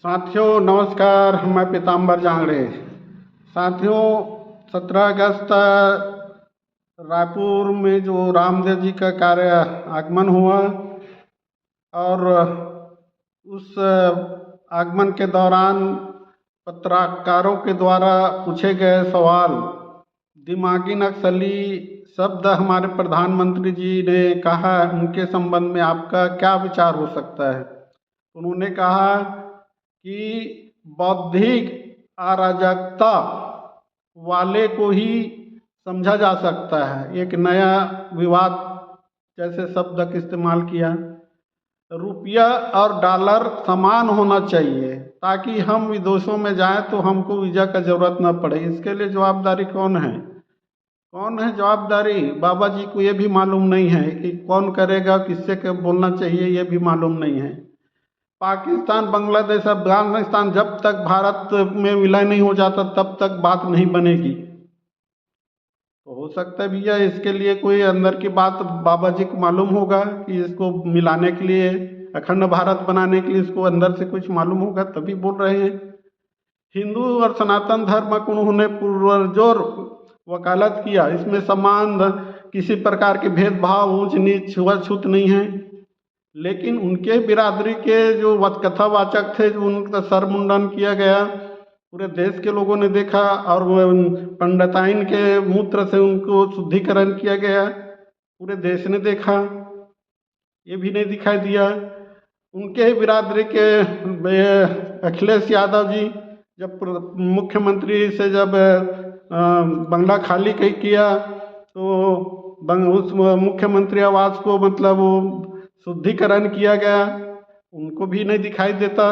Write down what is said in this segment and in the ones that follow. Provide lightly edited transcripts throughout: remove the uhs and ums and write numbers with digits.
साथियों नमस्कार, मैं पीताम्बर जांगड़े। साथियों 17 अगस्त रायपुर में जो रामदेव जी का कार्य आगमन हुआ और उस आगमन के दौरान पत्रकारों के द्वारा पूछे गए सवाल, दिमागी नक्सली शब्द हमारे प्रधानमंत्री जी ने कहा, उनके संबंध में आपका क्या विचार हो सकता है। उन्होंने कहा कि बौद्धिक अराजकता वाले को ही समझा जा सकता है। एक नया विवाद जैसे शब्द का इस्तेमाल किया। रुपया और डॉलर समान होना चाहिए ताकि हम विदेशों में जाएं तो हमको वीज़ा का ज़रूरत न पड़े। इसके लिए जवाबदारी कौन है? कौन है जवाबदारी? बाबा जी को ये भी मालूम नहीं है कि कौन करेगा, किससे क्या बोलना चाहिए, ये भी मालूम नहीं है। पाकिस्तान, बांग्लादेश, अफगानिस्तान जब तक भारत में विलय नहीं हो जाता तब तक बात नहीं बनेगी। तो हो सकता है भैया इसके लिए कोई अंदर की बात बाबा जी को मालूम होगा कि इसको मिलाने के लिए, अखंड भारत बनाने के लिए इसको अंदर से कुछ मालूम होगा, तभी बोल रहे हैं। हिंदू और सनातन धर्म को उन्होंने पुरजोर वकालत किया। इसमें समान किसी प्रकार के भेदभाव, ऊंच नीच, छुआछूत नहीं है। लेकिन उनके बिरादरी के जो कथावाचक थे, जो उनका सर मुंडन किया गया, पूरे देश के लोगों ने देखा। और पंडिताइन के मूत्र से उनको शुद्धिकरण किया गया, पूरे देश ने देखा। ये भी नहीं दिखाई दिया। उनके बिरादरी के अखिलेश यादव जी जब मुख्यमंत्री से जब बंगला खाली किया तो उस मुख्यमंत्री आवास को मतलब वो शुद्धिकरण किया गया, उनको भी नहीं दिखाई देता।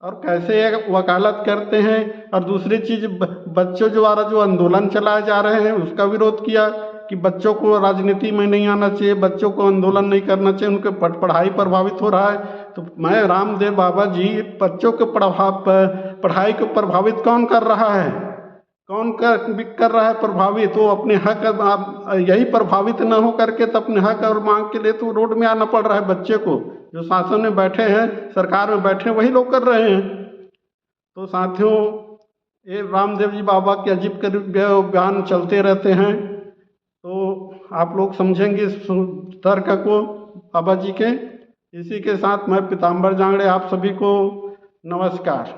और कैसे वकालत करते हैं। और दूसरी चीज़, बच्चों द्वारा जो आंदोलन चलाए जा रहे हैं उसका विरोध किया कि बच्चों को राजनीति में नहीं आना चाहिए, बच्चों को आंदोलन नहीं करना चाहिए, उनके पढ़ाई प्रभावित हो रहा है। तो मैं रामदेव बाबा जी, बच्चों के पढ़ाई को प्रभावित कौन कर रहा है? कौन कर रहा है प्रभावित? वो अपने हक, यही प्रभावित न हो करके तो अपने हक और मांग के लिए तो रोड में आना पड़ रहा है बच्चे को। जो शासन में बैठे हैं, सरकार में बैठे हैं, वही लोग कर रहे हैं। तो साथियों, ये रामदेव जी बाबा के अजीब करीब बयान चलते रहते हैं, तो आप लोग समझेंगे इस तर्क को बाबा जी के। इसी के साथ मैं पीताम्बर जांगड़े आप सभी को नमस्कार।